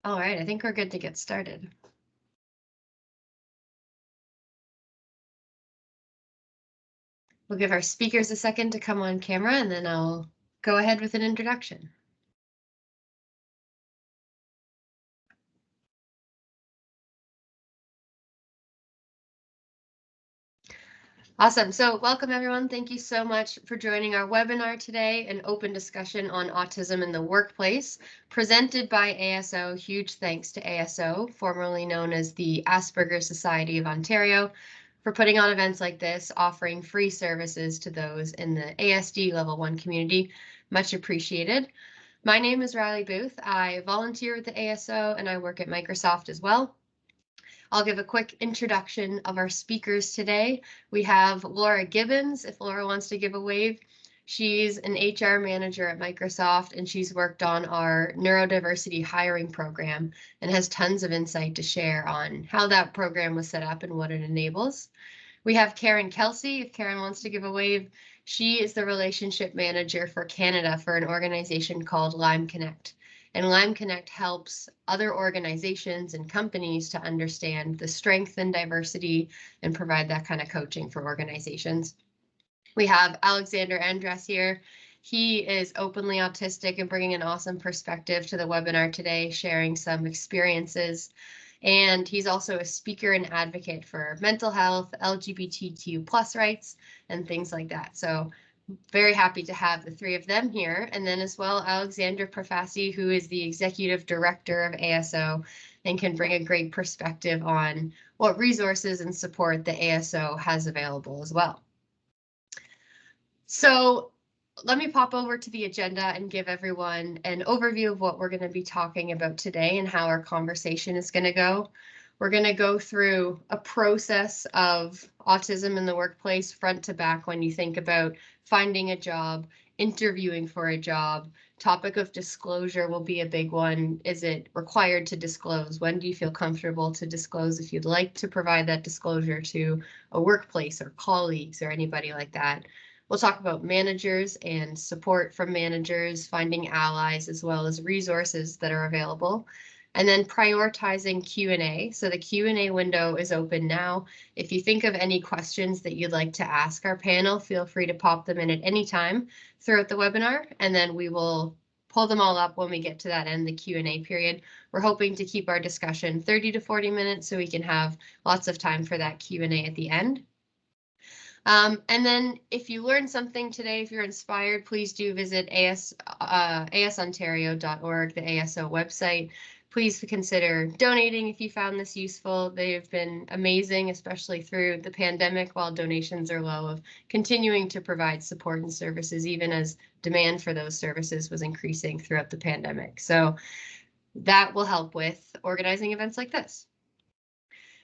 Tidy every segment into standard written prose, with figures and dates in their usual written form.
All right, I think we're good to get started. We'll give our speakers a second to come on camera and then I'll go ahead with an introduction. Awesome. So welcome everyone. Thank you so much for joining our webinar today, an open discussion on autism in the workplace, presented by ASO. Huge thanks to ASO, formerly known as the Asperger's Society of Ontario, for putting on events like this, offering free services to those in the ASD Level 1 community. Much appreciated. My name is Riley Booth. I volunteer with the ASO and I work at Microsoft as well. I'll give a quick introduction of our speakers today. We have Laura Gibbons, if Laura wants to give a wave. She's an HR manager at Microsoft and she's worked on our neurodiversity hiring program and has tons of insight to share on how that program was set up and what it enables. We have Karen Kelsey, if Karen wants to give a wave. She is the relationship manager for Canada for an organization called Lime Connect. And Lime Connect helps other organizations and companies to understand the strength and diversity and provide that kind of coaching for organizations. We have Alexander Andras here. He is openly autistic and bringing an awesome perspective to the webinar today, sharing some experiences. And he's also a speaker and advocate for mental health, LGBTQ+ rights, and things like that. So very happy to have the three of them here. And then as well, Alexandra Profassi, who is the executive director of ASO and can bring a great perspective on what resources and support the ASO has available as well. So let me pop over to the agenda and give everyone an overview of what we're going to be talking about today and how our conversation is going to go. We're going to go through a process of autism in the workplace front to back when you think about finding a job, interviewing for a job. Topic of disclosure will be a big one. Is it required to disclose? When do you feel comfortable to disclose if you'd like to provide that disclosure to a workplace or colleagues or anybody like that? We'll talk about managers and support from managers, finding allies, as well as resources that are available. And then prioritizing Q&A. So the Q&A window is open now. If you think of any questions that you'd like to ask our panel, feel free to pop them in at any time throughout the webinar, and then we will pull them all up when we get to that end, the Q&A period. We're hoping to keep our discussion 30 to 40 minutes so we can have lots of time for that Q&A at the end. And then if you learned something today, if you're inspired, please do visit asontario.org, the ASO website. Please consider donating if you found this useful. They've been amazing, especially through the pandemic, while donations are low, of continuing to provide support and services, even as demand for those services was increasing throughout the pandemic. So that will help with organizing events like this.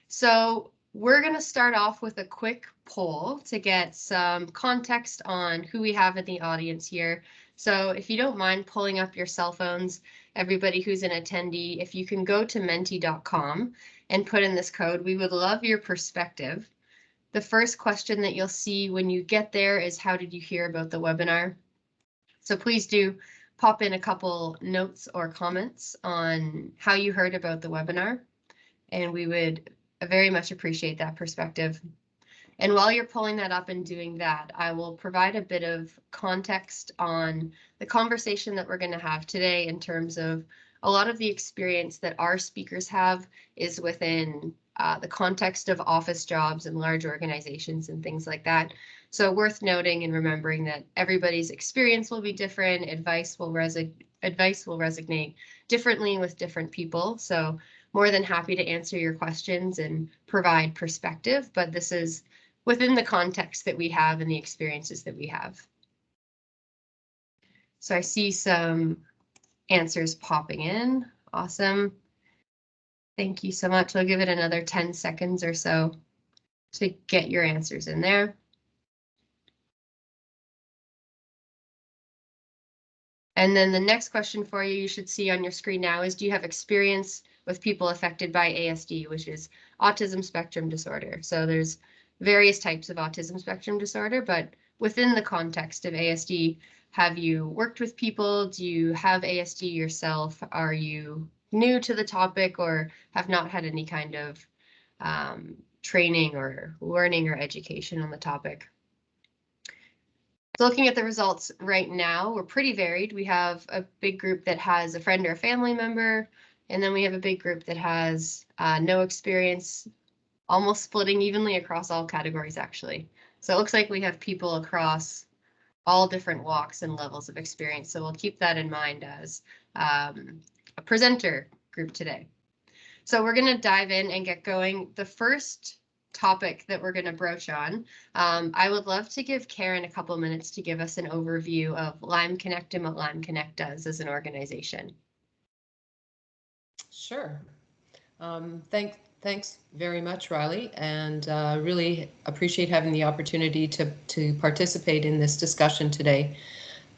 So we're going to start off with a quick poll to get some context on who we have in the audience here. So if you don't mind pulling up your cell phones, everybody who's an attendee, if you can go to menti.com and put in this code, we would love your perspective. The first question that you'll see when you get there is, how did you hear about the webinar? So please do pop in a couple notes or comments on how you heard about the webinar, and we would very much appreciate that perspective. And while you're pulling that up and doing that, I will provide a bit of context on the conversation that we're going to have today in terms of a lot of the experience that our speakers have is within the context of office jobs and large organizations and things like that. So worth noting and remembering that everybody's experience will be different. Advice will resonate differently with different people. So more than happy to answer your questions and provide perspective, but this is within the context that we have and the experiences that we have. So I see some answers popping in. Awesome. Thank you so much. I'll give it another 10 seconds or so to get your answers in there. And then the next question for you, you should see on your screen now, is do you have experience with people affected by ASD, which is autism spectrum disorder? So there's various types of autism spectrum disorder, but within the context of ASD, have you worked with people? Do you have ASD yourself? Are you new to the topic or have not had any kind of training or learning or education on the topic. So looking at the results right now, we're pretty varied. We have a big group that has a friend or a family member, and then we have a big group that has no experience, almost splitting evenly across all categories, actually. So it looks like we have people across all different walks and levels of experience. So we'll keep that in mind as a presenter group today. So we're going to dive in and get going. The first topic that we're going to broach on, I would love to give Karen a couple minutes to give us an overview of Lyme Connect and what Lyme Connect does as an organization. Sure. Thanks very much, Riley, and really appreciate having the opportunity to participate in this discussion today.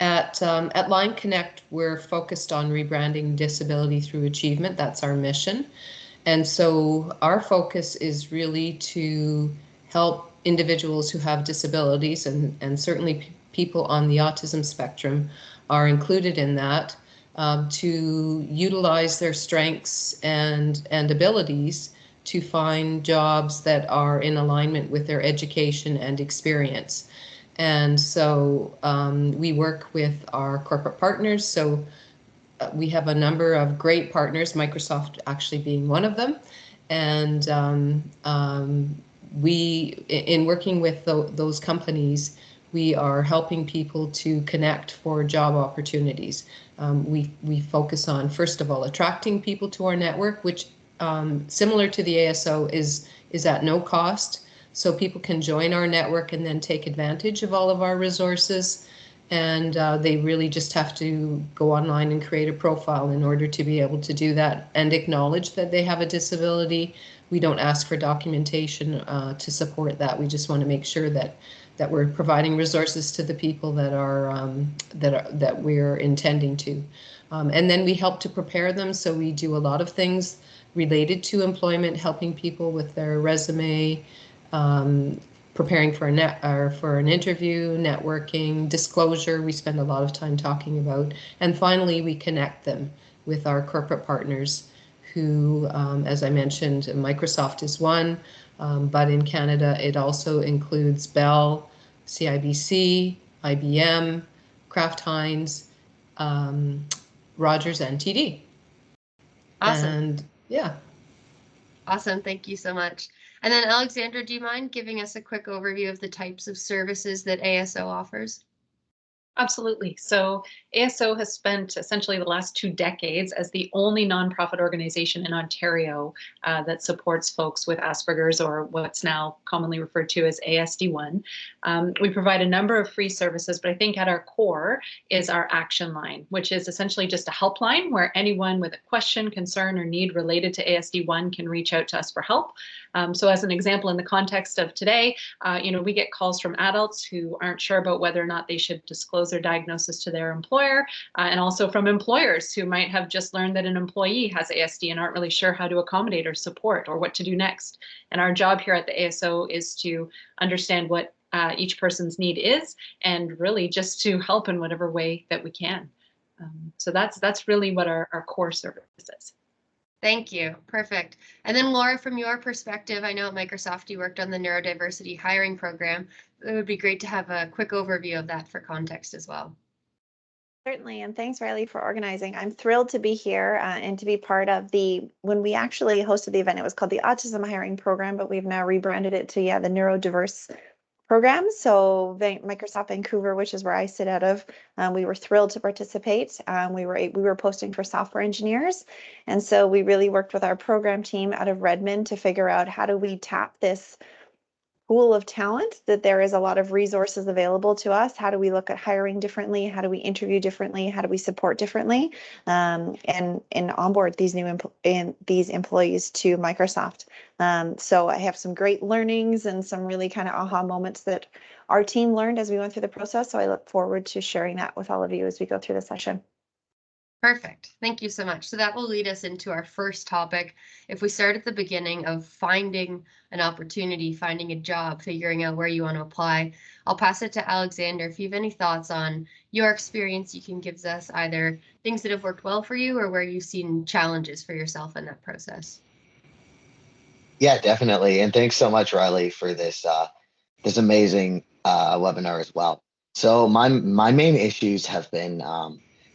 At Lyme Connect, we're focused on rebranding disability through achievement. That's our mission. And so our focus is really to help individuals who have disabilities, and certainly people on the autism spectrum are included in that, to utilize their strengths and abilities to find jobs that are in alignment with their education and experience. And so we work with our corporate partners. So we have a number of great partners, Microsoft actually being one of them. And we, in working with those companies, we are helping people to connect for job opportunities. We focus on, first of all, attracting people to our network, which similar to the ASO is at no cost. So people can join our network and then take advantage of all of our resources. And they really just have to go online and create a profile in order to be able to do that and acknowledge that they have a disability. We don't ask for documentation to support that. We just want to make sure that we're providing resources to the people that we're intending to. And then we help to prepare them. So we do a lot of things related to employment, helping people with their resume, preparing for an interview, networking, disclosure. We spend a lot of time talking about, and finally we connect them with our corporate partners who, as I mentioned, Microsoft is one, but in Canada it also includes Bell, CIBC, IBM, Kraft Heinz, Rogers, and TD. Awesome. And yeah. Awesome. Thank you so much. And then Alexandra, do you mind giving us a quick overview of the types of services that ASO offers? Absolutely. So ASO has spent essentially the last 2 decades as the only nonprofit organization in Ontario that supports folks with Asperger's, or what's now commonly referred to as ASD1. We provide a number of free services, but I think at our core is our action line, which is essentially just a helpline where anyone with a question, concern, or need related to ASD1 can reach out to us for help. So as an example, in the context of today, we get calls from adults who aren't sure about whether or not they should disclose their diagnosis to their employer, and also from employers who might have just learned that an employee has ASD and aren't really sure how to accommodate or support or what to do next. And our job here at the ASO is to understand what each person's need is, and really just to help in whatever way that we can. So that's really what our core service is. Thank you. Perfect. And then Laura, from your perspective, I know at Microsoft you worked on the neurodiversity hiring program. It would be great to have a quick overview of that for context as well. Certainly, and thanks, Riley, for organizing. I'm thrilled to be here and to be part of when we actually hosted the event, it was called the Autism Hiring Program, but we've now rebranded it to, the Neurodiverse Program. So Microsoft Vancouver, which is where I sit out of, we were thrilled to participate. We were posting for software engineers. And so we really worked with our program team out of Redmond to figure out how do we tap this pool of talent, that there is a lot of resources available to us. How do we look at hiring differently? How do we interview differently? How do we support differently? And onboard these these employees to Microsoft. So I have some great learnings and some really kind of aha moments that our team learned as we went through the process. So I look forward to sharing that with all of you as we go through the session. Perfect. Thank you so much. So that will lead us into our first topic. If we start at the beginning of finding an opportunity, finding a job, figuring out where you want to apply, I'll pass it to Alexander. If you have any thoughts on your experience, you can give us either things that have worked well for you or where you've seen challenges for yourself in that process. Yeah, definitely. And thanks so much, Riley, for this amazing webinar as well. So my main issues have been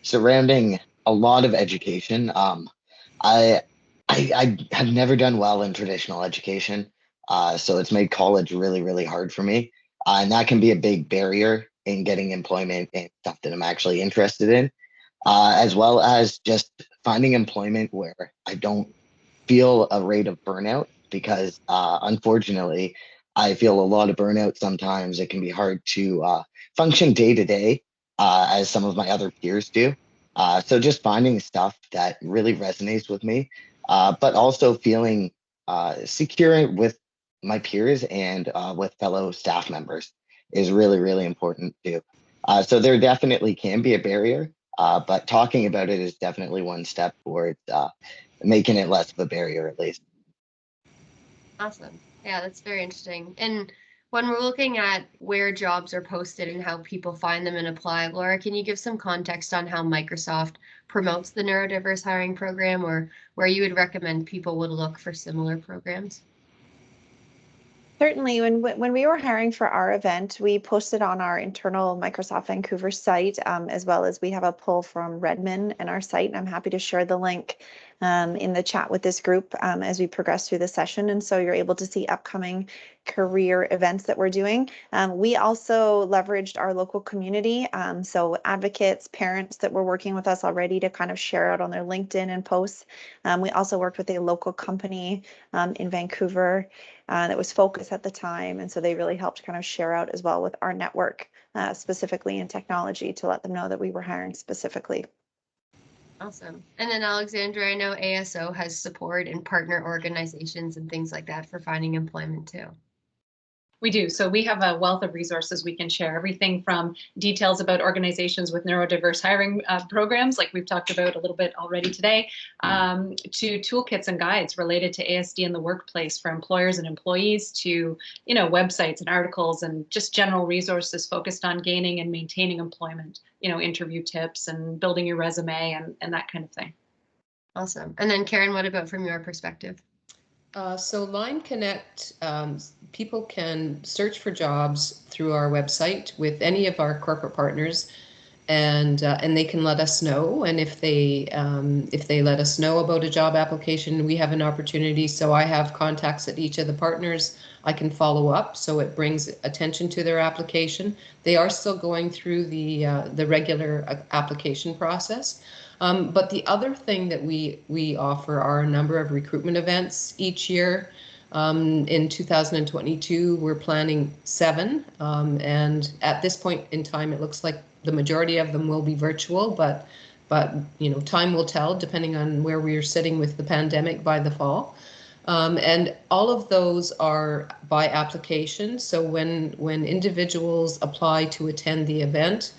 surrounding a lot of education. I, I have never done well in traditional education, so it's made college really, really hard for me, and that can be a big barrier in getting employment and stuff that I'm actually interested in, as well as just finding employment where I don't feel a rate of burnout because unfortunately I feel a lot of burnout sometimes. It can be hard to function day to day as some of my other peers do. So just finding stuff that really resonates with me, but also feeling secure with my peers and with fellow staff members is really, really important too. So there definitely can be a barrier, but talking about it is definitely one step towards making it less of a barrier at least. Awesome. Yeah, that's very interesting. And when we're looking at where jobs are posted and how people find them and apply, Laura, can you give some context on how Microsoft promotes the neurodiverse hiring program, or where you would recommend people would look for similar programs? Certainly, when we were hiring for our event, we posted on our internal Microsoft Vancouver site, as well as we have a pull from Redmond in our site, and I'm happy to share the link in the chat with this group as we progress through the session. And so you're able to see upcoming career events that we're doing. We also leveraged our local community, so advocates, parents that were working with us already to kind of share out on their LinkedIn and posts. We also worked with a local company in Vancouver that was focused at the time. And so they really helped kind of share out as well with our network, specifically in technology, to let them know that we were hiring specifically. Awesome. And then Alexandra, I know ASO has support and partner organizations and things like that for finding employment too. We do. So we have a wealth of resources we can share, everything from details about organizations with neurodiverse hiring programs, like we've talked about a little bit already today, to toolkits and guides related to ASD in the workplace for employers and employees, to websites and articles and just general resources focused on gaining and maintaining employment, interview tips and building your resume and that kind of thing. Awesome. And then Karen, what about from your perspective? So Line Connect, people can search for jobs through our website with any of our corporate partners, and they can let us know. And if they let us know about a job application, we have an opportunity. So I have contacts at each of the partners. I can follow up, so it brings attention to their application. They are still going through the regular application process. But the other thing that we offer are a number of recruitment events each year. In 2022, we're planning 7, and at this point in time, it looks like the majority of them will be virtual, but time will tell depending on where we are sitting with the pandemic by the fall. And all of those are by application. So when individuals apply to attend the event,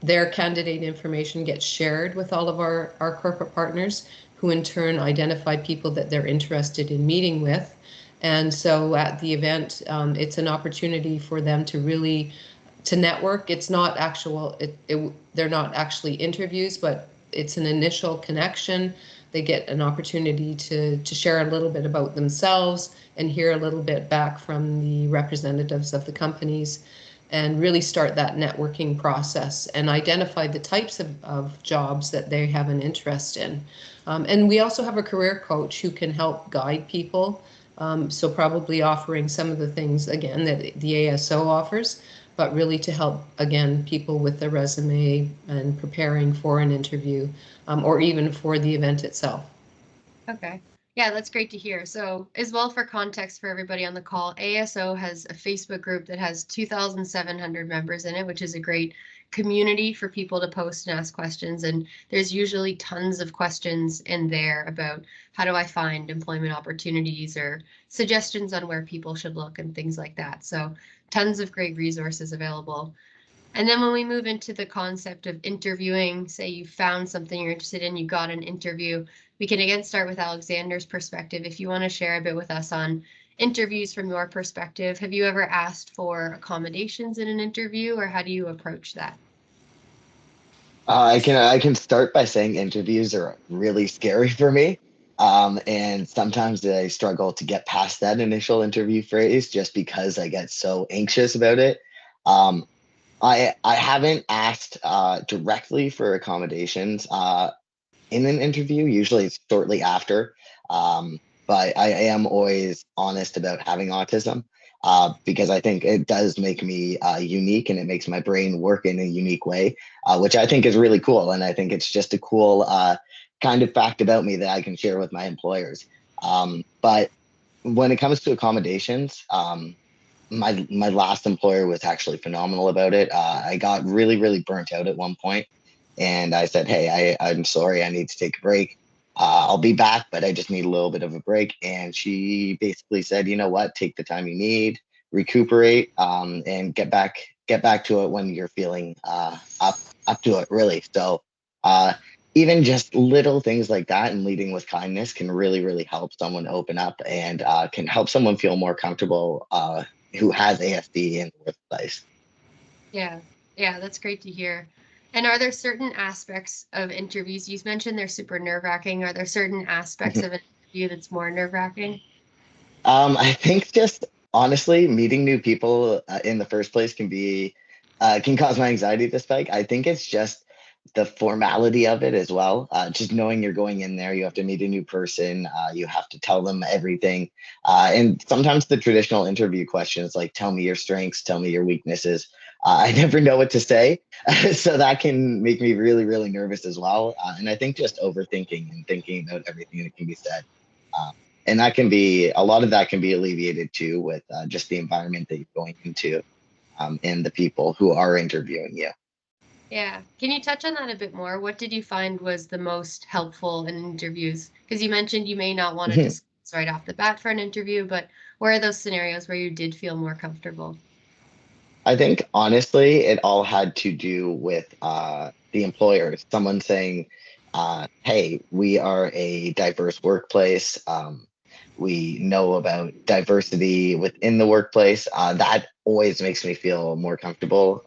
their candidate information gets shared with all of our corporate partners, who in turn identify people that they're interested in meeting with. And so at the event, it's an opportunity for them to really network. It's not they're not actually interviews, but it's an initial connection. They get an opportunity to share a little bit about themselves and hear a little bit back from the representatives of the companies, and really start that networking process and identify the types of jobs that they have an interest in. And we also have a career coach who can help guide people. So probably offering some of the things, again, that the ASO offers, but really to help, again, people with their resume and preparing for an interview, or even for the event itself. Okay. Yeah, that's great to hear. So as well, for context for everybody on the call, ASO has a Facebook group that has 2,700 members in it, which is a great community for people to post and ask questions. And there's usually tons of questions in there about how do I find employment opportunities or suggestions on where people should look and things like that. So tons of great resources available. And then when we move into the concept of interviewing, say you found something you're interested in, you got an interview, we can again start with Alexander's perspective. If you want to share a bit with us on interviews from your perspective, have you ever asked for accommodations in an interview, or how do you approach that? I can start by saying interviews are really scary for me. And sometimes I struggle to get past that initial interview phase just because I get so anxious about it. Um, I haven't asked directly for accommodations in an interview. Usually it's shortly after. Um, but I am always honest about having autism because I think it does make me unique and it makes my brain work in a unique way, which I think is really cool. And I think it's just a cool kind of fact about me that I can share with my employers. But when it comes to accommodations, my last employer was actually phenomenal about it. I got really burnt out at one point, and I said, "Hey, I'm sorry, I need to take a break. I'll be back, but I just need a little bit of a break." And she basically said, "You know what? Take the time you need, recuperate, and get back to it when you're feeling up to it, really." So. Even just little things like that and leading with kindness can really help someone open up and can help someone feel more comfortable who has ASD in the workplace. Yeah, yeah, that's great to hear. And are there certain aspects of interviews, you mentioned they're super nerve-wracking, are there certain aspects of an interview that's more nerve-wracking? I think just honestly, meeting new people in the first place can cause my anxiety to spike. I think it's just the formality of it as well. Just knowing you're going in there, you have to meet a new person, you have to tell them everything, and sometimes the traditional interview questions like "Tell me your strengths, tell me your weaknesses." I never know what to say, so that can make me really nervous as well. And I think just overthinking and thinking about everything that can be said. Um, and that can be a lot of that can be alleviated too with just the environment that you're going into and the people who are interviewing you. Yeah. Can you touch on that a bit more? What did you find was the most helpful in interviews? Because you mentioned you may not want to discuss right off the bat for an interview, but where are those scenarios where you did feel more comfortable? I think honestly, it all had to do with the employers. Someone saying, "Hey, we are a diverse workplace. We know about diversity within the workplace." That always makes me feel more comfortable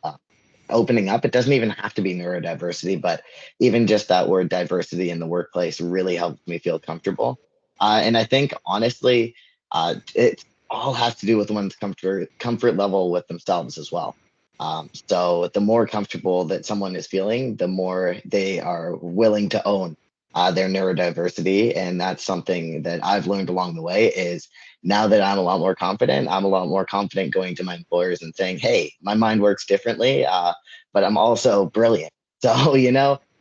opening up. It doesn't even have to be neurodiversity, but even just that word diversity in the workplace really helps me feel comfortable. And I think honestly, it all has to do with one's comfort level with themselves as well. So the more comfortable that someone is feeling, the more they are willing to own their neurodiversity, and that's something that I've learned along the way. Is now that I'm a lot more confident going to my employers and saying, "Hey, my mind works differently, but I'm also brilliant." So,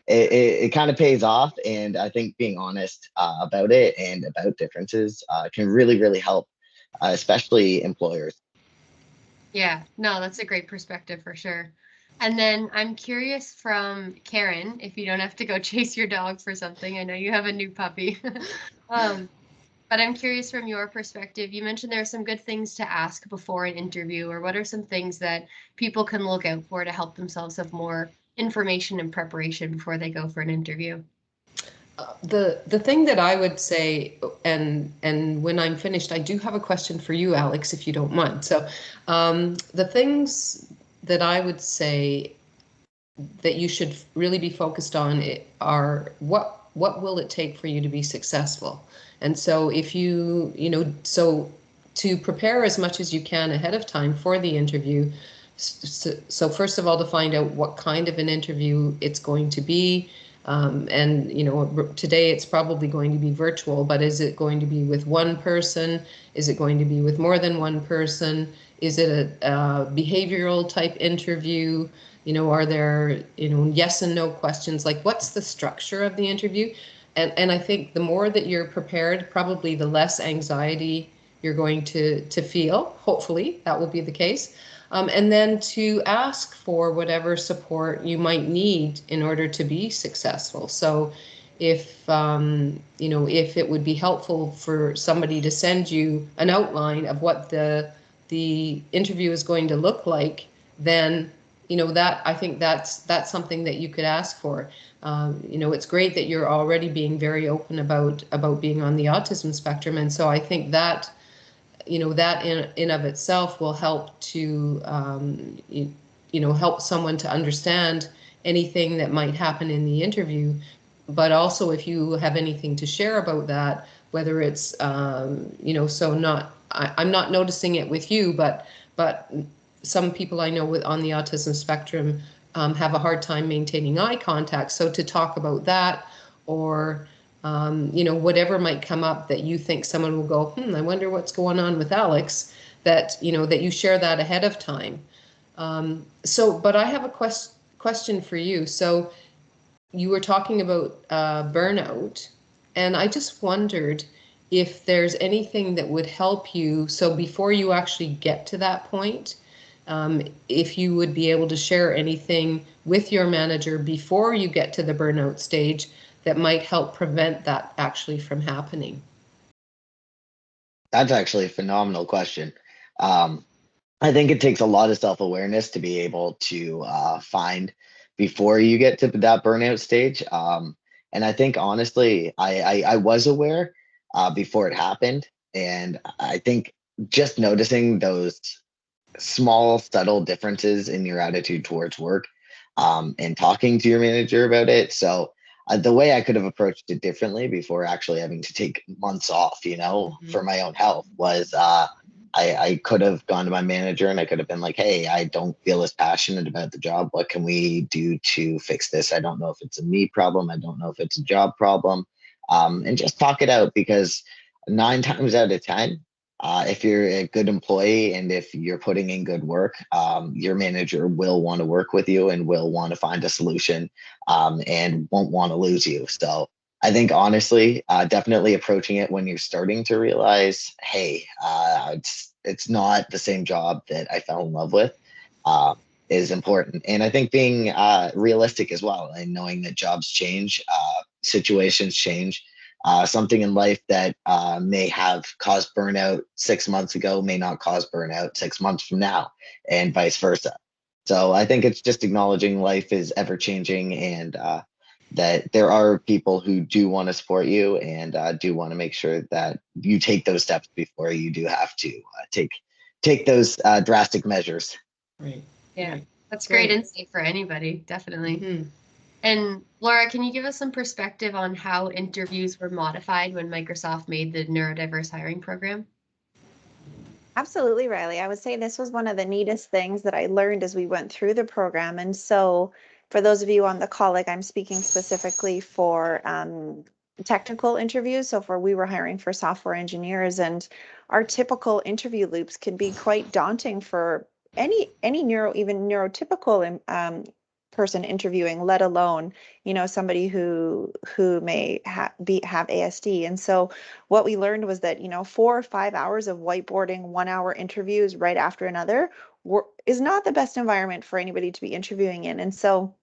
it kind of pays off. And I think being honest about it and about differences can really help, especially employers. Yeah, no, that's a great perspective for sure. And then I'm curious from Karen, if you don't have to go chase your dog for something. I know you have a new puppy. Um, but I'm curious from your perspective. You mentioned there are some good things to ask before an interview, or what are some things that people can look out for to help themselves have more information and preparation before they go for an interview? The thing that I would say, and when I'm finished, I do have a question for you, Alex, if you don't mind. So, the things that I would say that you should really be focused on are what will it take for you to be successful? And so if so to prepare as much as you can ahead of time for the interview. So first of all, to find out what kind of an interview it's going to be. And today it's probably going to be virtual, but is it going to be with one person? Is it going to be with more than one person? Is it a behavioral type interview? Are there, yes and no questions? Like, what's the structure of the interview? And I think the more that you're prepared, probably the less anxiety you're going to feel. Hopefully that will be the case. And then to ask for whatever support you might need in order to be successful. So if if it would be helpful for somebody to send you an outline of what the interview is going to look like, then that I think that's something that you could ask for. It's great that you're already being very open about being on the autism spectrum, and so I think that that in of itself will help to help someone to understand anything that might happen in the interview. But also, if you have anything to share about that, whether it's so not I'm not noticing it with you, but some people I know on the autism spectrum have a hard time maintaining eye contact. So to talk about that, or whatever might come up that you think someone will go, I wonder what's going on with Alex, that that you share that ahead of time. But I have a question for you. So you were talking about burnout, and I just wondered if there's anything that would help you. So before you actually get to that point, if you would be able to share anything with your manager before you get to the burnout stage that might help prevent that actually from happening. That's actually a phenomenal question. I think it takes a lot of self-awareness to be able to find before you get to that burnout stage. And I think honestly, I was aware before it happened. And I think just noticing those small, subtle differences in your attitude towards work and talking to your manager about it. So the way I could have approached it differently before actually having to take months off, for my own health was I could have gone to my manager and I could have been like, hey, I don't feel as passionate about the job. What can we do to fix this? I don't know if it's a me problem. I don't know if it's a job problem. And just talk it out, because 9 times out of 10, if you're a good employee and if you're putting in good work, your manager will want to work with you and will want to find a solution and won't want to lose you. So I think honestly, definitely approaching it when you're starting to realize, hey, it's not the same job that I fell in love with, is important. And I think being realistic as well, and knowing that jobs change, situations change. Something in life that may have caused burnout 6 months ago may not cause burnout 6 months from now, and vice versa. So I think it's just acknowledging life is ever changing, and that there are people who do want to support you and do want to make sure that you take those steps before you do have to take those drastic measures. Right. Yeah, right. that's great insight for anybody, definitely. Mm-hmm. And Laura, can you give us some perspective on how interviews were modified when Microsoft made the neurodiverse hiring program? Absolutely, Riley. I would say this was one of the neatest things that I learned as we went through the program. And so for those of you on the call, like I'm speaking specifically for technical interviews. So we were hiring for software engineers, and our typical interview loops can be quite daunting for any even neurotypical person interviewing, let alone, somebody who may have ASD. And so what we learned was that 4 or 5 hours of whiteboarding, 1 hour interviews right after another is not the best environment for anybody to be interviewing in. And so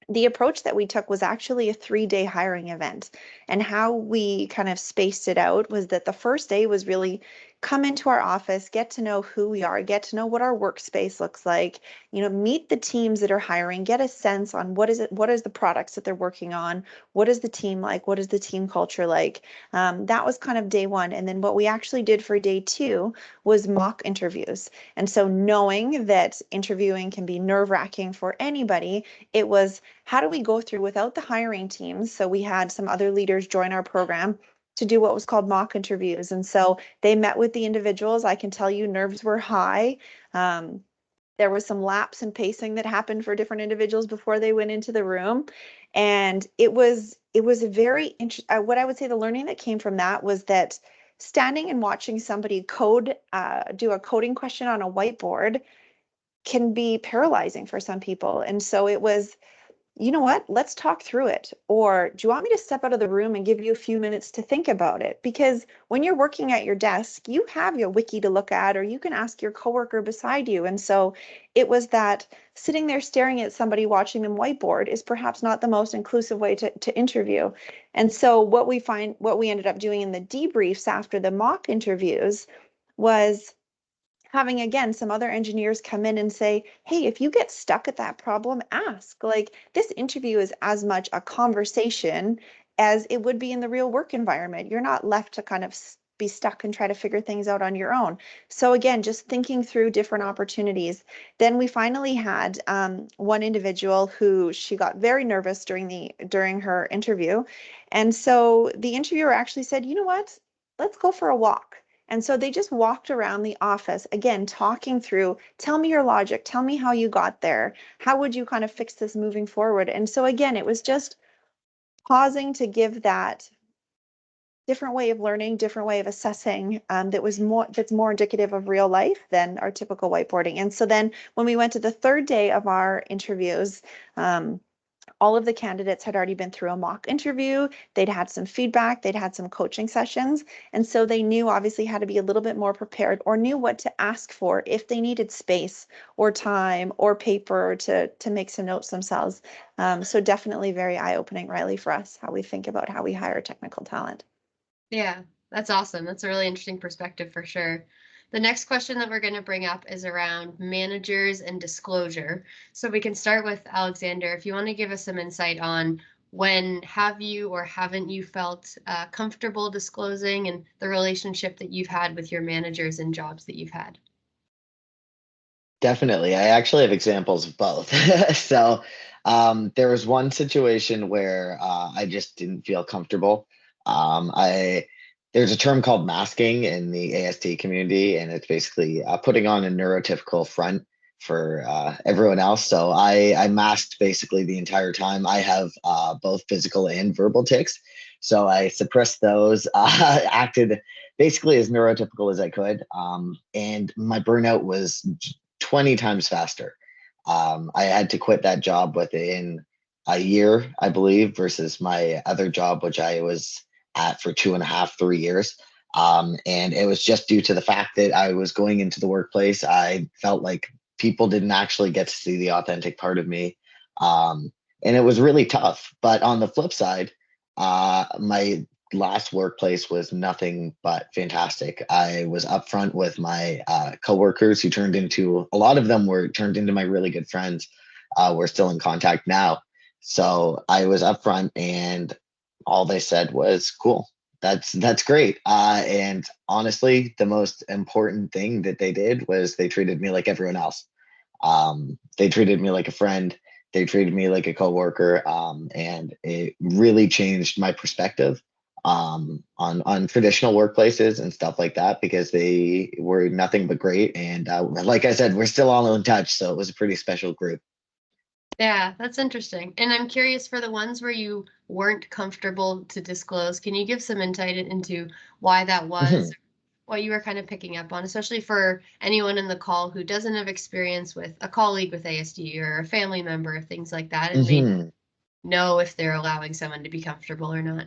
the approach that we took was actually a 3-day hiring event. And how we kind of spaced it out was that the first day was really come into our office, get to know who we are, get to know what our workspace looks like, meet the teams that are hiring, get a sense on what is the products that they're working on, what is the team like, what is the team culture like. That was kind of day one. And then what we actually did for day 2 was mock interviews. And so knowing that interviewing can be nerve-wracking for anybody, it was, how do we go through without the hiring teams? So we had some other leaders join our program to do what was called mock interviews. And so they met with the individuals. I can tell you nerves were high. There was some lapse in pacing that happened for different individuals before they went into the room. And it was a very what I would say the learning that came from that was that standing and watching somebody do a coding question on a whiteboard can be paralyzing for some people. And so it was, you know what, let's talk through it. Or do you want me to step out of the room and give you a few minutes to think about it? Because when you're working at your desk, you have your wiki to look at, or you can ask your coworker beside you. And so it was that sitting there staring at somebody watching them whiteboard is perhaps not the most inclusive way to interview. And so what we ended up doing in the debriefs after the mock interviews was having, again, some other engineers come in and say, hey, if you get stuck at that problem, ask. Like, this interview is as much a conversation as it would be in the real work environment. You're not left to kind of be stuck and try to figure things out on your own. So again, just thinking through different opportunities. Then we finally had one individual who she got very nervous during her interview. And so the interviewer actually said, you know what, let's go for a walk. And so they just walked around the office, again, talking through, tell me your logic, tell me how you got there. How would you kind of fix this moving forward? And so again, it was just pausing to give that different way of learning, different way of assessing that's more indicative of real life than our typical whiteboarding. And so then when we went to the third day of our interviews, all of the candidates had already been through a mock interview. They'd had some feedback, they'd had some coaching sessions. And so they knew obviously how to be a little bit more prepared, or knew what to ask for if they needed space or time or paper to make some notes themselves. So definitely very eye-opening, Riley, for us, how we think about how we hire technical talent. Yeah, that's awesome. That's a really interesting perspective for sure. The next question that we're going to bring up is around managers and disclosure. So we can start with Alexander. If you want to give us some insight on when have you or haven't you felt comfortable disclosing, and the relationship that you've had with your managers and jobs that you've had. Definitely. I actually have examples of both. So there was one situation where I just didn't feel comfortable. There's a term called masking in the AST community, and it's basically putting on a neurotypical front for everyone else. So I masked basically the entire time. I have both physical and verbal tics. So I suppressed those, acted basically as neurotypical as I could. And my burnout was 20 times faster. I had to quit that job within a year, I believe, versus my other job, which I was at for 2.5, 3 years. And it was just due to the fact that I was going into the workplace. I felt like people didn't actually get to see the authentic part of me. And it was really tough. But on the flip side, my last workplace was nothing but fantastic. I was upfront with my coworkers, who a lot of them were turned into my really good friends. We're still in contact now. So I was upfront, and all they said was, cool, that's great. And honestly, the most important thing that they did was they treated me like everyone else. They treated me like a friend. They treated me like a coworker. And it really changed my perspective on traditional workplaces and stuff like that, because they were nothing but great. And like I said, we're still all in touch. So it was a pretty special group. Yeah, that's interesting. And I'm curious, for the ones where you weren't comfortable to disclose, can you give some insight into why that was, what you were kind of picking up on, especially for anyone in the call who doesn't have experience with a colleague with ASD or a family member, things like that, and may know if they're allowing someone to be comfortable or not?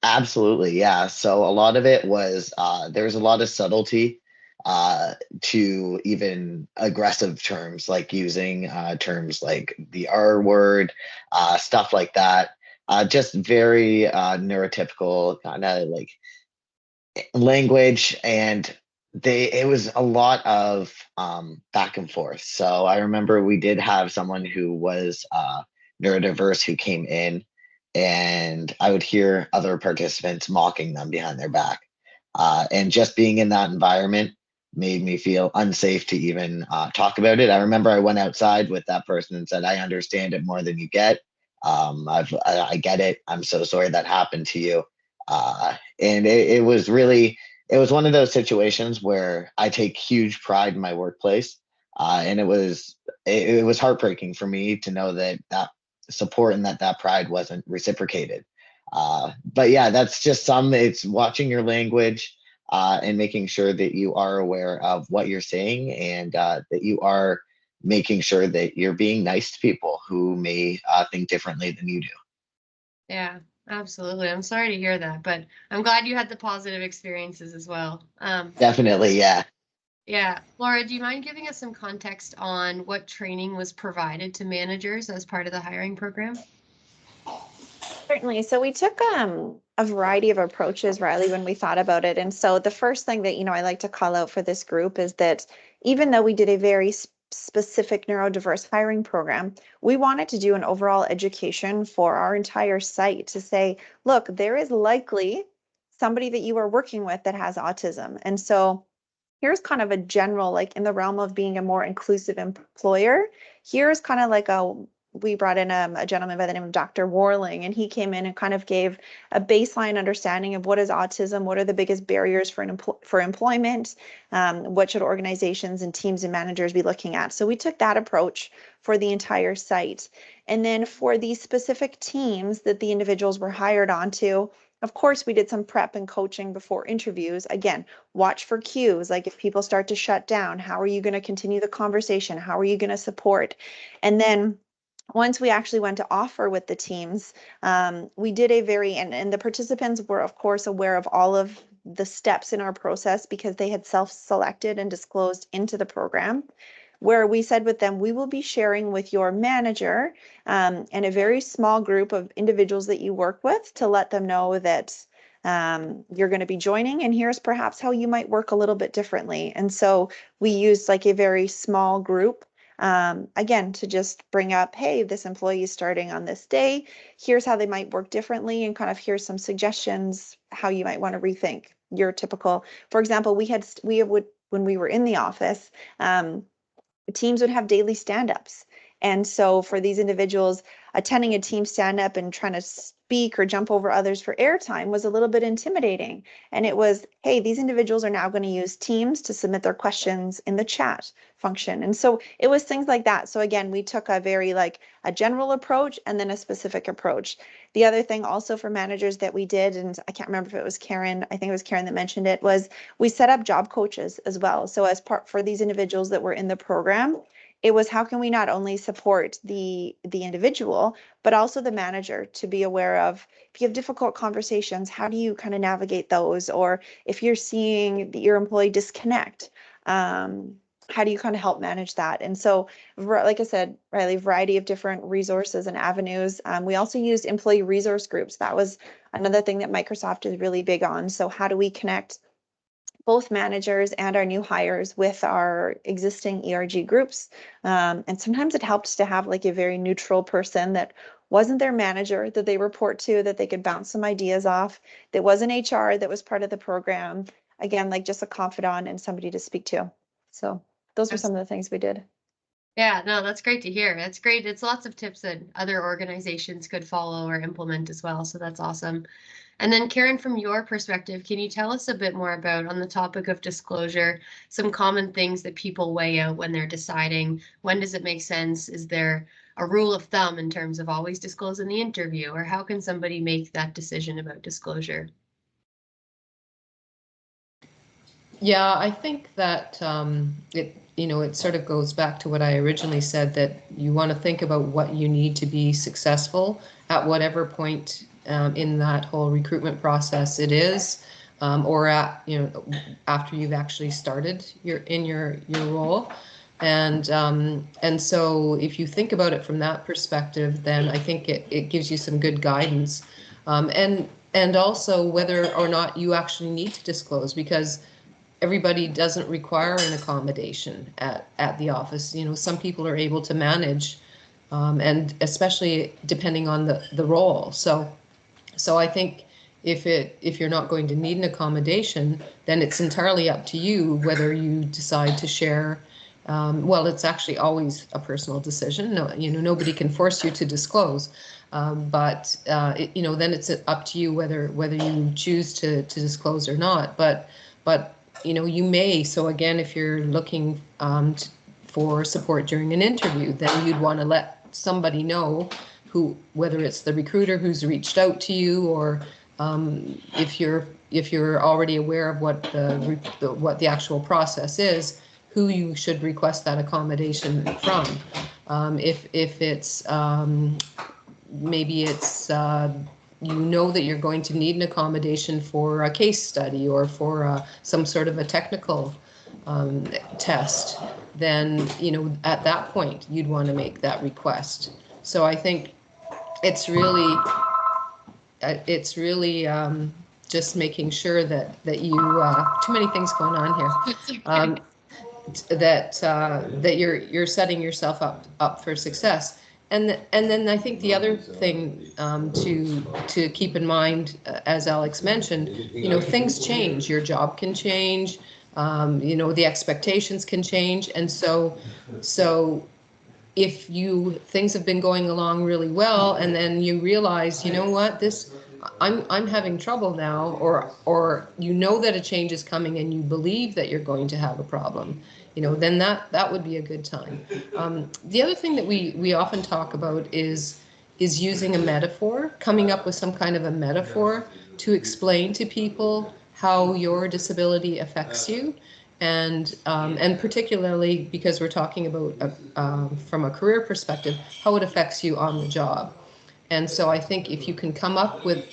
Absolutely, yeah. So a lot of it was there's a lot of subtlety to even aggressive terms, like using terms like the R word, stuff like that. Just very neurotypical kind of like language, and it was a lot of back and forth. So I remember we did have someone who was neurodiverse who came in, and I would hear other participants mocking them behind their back. And just being in that environment made me feel unsafe to even talk about it. I remember I went outside with that person and said, I understand it more than you get. I get it. I'm so sorry that happened to you. And it was one of those situations where I take huge pride in my workplace. And it was heartbreaking for me to know that support and that pride wasn't reciprocated. But yeah, that's just it's watching your language and making sure that you are aware of what you're saying, and that you are making sure that you're being nice to people who may think differently than you do. Yeah, absolutely. I'm sorry to hear that, but I'm glad you had the positive experiences as well. Definitely, yeah. Yeah. Laura, do you mind giving us some context on what training was provided to managers as part of the hiring program? Certainly. So we took a variety of approaches, Riley, when we thought about it. And so the first thing that, I like to call out for this group is that even though we did a very specific neurodiverse hiring program, we wanted to do an overall education for our entire site to say, look, there is likely somebody that you are working with that has autism. And so here's kind of a general, like in the realm of being a more inclusive employer, here's kind of like we brought in a gentleman by the name of Dr. Warling, and he came in and kind of gave a baseline understanding of what is autism, what are the biggest barriers for employment, what should organizations and teams and managers be looking at. So we took that approach for the entire site. And then for these specific teams that the individuals were hired onto, of course, we did some prep and coaching before interviews. Again, watch for cues, like if people start to shut down, how are you going to continue the conversation? How are you going to support? And then once we actually went to offer with the teams, we did and the participants were, of course, aware of all of the steps in our process because they had self-selected and disclosed into the program, where we said with them, we will be sharing with your manager and a very small group of individuals that you work with to let them know that you're going to be joining, and here's perhaps how you might work a little bit differently. And so we used like a very small group, again, to just bring up, hey, this employee is starting on this day. Here's how they might work differently, and kind of here's some suggestions how you might want to rethink your typical. For example, we would when we were in the office, teams would have daily stand-ups. And so for these individuals, attending a team stand-up and trying to speak or jump over others for airtime was a little bit intimidating. And it was, hey, these individuals are now going to use Teams to submit their questions in the chat function. And so it was things like that. So again, we took a very like a general approach and then a specific approach. The other thing also for managers that we did, and I can't remember if it was Karen, I think it was Karen that mentioned it, was we set up job coaches as well. So as part for these individuals that were in the program, it was how can we not only support the individual, but also the manager to be aware of if you have difficult conversations, how do you kind of navigate those? Or if you're seeing your employee disconnect, how do you kind of help manage that? And so, like I said, Riley, variety of different resources and avenues. We also used employee resource groups. That was another thing that Microsoft is really big on. So how do we connect both managers and our new hires with our existing ERG groups? And sometimes it helps to have like a very neutral person that wasn't their manager that they report to, that they could bounce some ideas off, that wasn't HR, that was part of the program. Again, like just a confidant and somebody to speak to. So those were some of the things we did. Yeah, no, that's great to hear. That's great. It's lots of tips that other organizations could follow or implement as well. So that's awesome. And then Karen, from your perspective, can you tell us a bit more about, on the topic of disclosure, some common things that people weigh out when they're deciding when does it make sense? Is there a rule of thumb in terms of always disclose in the interview, or how can somebody make that decision about disclosure? Yeah, I think that it sort of goes back to what I originally said, that you want to think about what you need to be successful at whatever point in that whole recruitment process it is, or after you've actually started your role. And so if you think about it from that perspective, then I think it gives you some good guidance. And also whether or not you actually need to disclose, because everybody doesn't require an accommodation at the office. Some people are able to manage, and especially depending on the role. So I think if you're not going to need an accommodation, then it's entirely up to you whether you decide to share. Well, it's actually always a personal decision. No, nobody can force you to disclose, but then it's up to you whether you choose to disclose or not. But you may. So again, if you're looking for support during an interview, then you'd want to let somebody know, whether it's the recruiter who's reached out to you, or if you're already aware of what the actual process is, who you should request that accommodation from. If it's maybe it's that you're going to need an accommodation for a case study or for some sort of a technical test, then at that point you'd want to make that request. So I think it's really it's really just making sure that you too many things going on here. That you're setting yourself up for success. And then I think the other thing to keep in mind, as Alex mentioned, things change. Your job can change. The expectations can change, and so if things have been going along really well, and then you realize, what, I'm having trouble now, or that a change is coming and you believe that you're going to have a problem, then that would be a good time. The other thing that we often talk about is using a metaphor, coming up with some kind of a metaphor to explain to people how your disability affects you. And particularly because we're talking about from a career perspective, how it affects you on the job. And so I think if you can come up with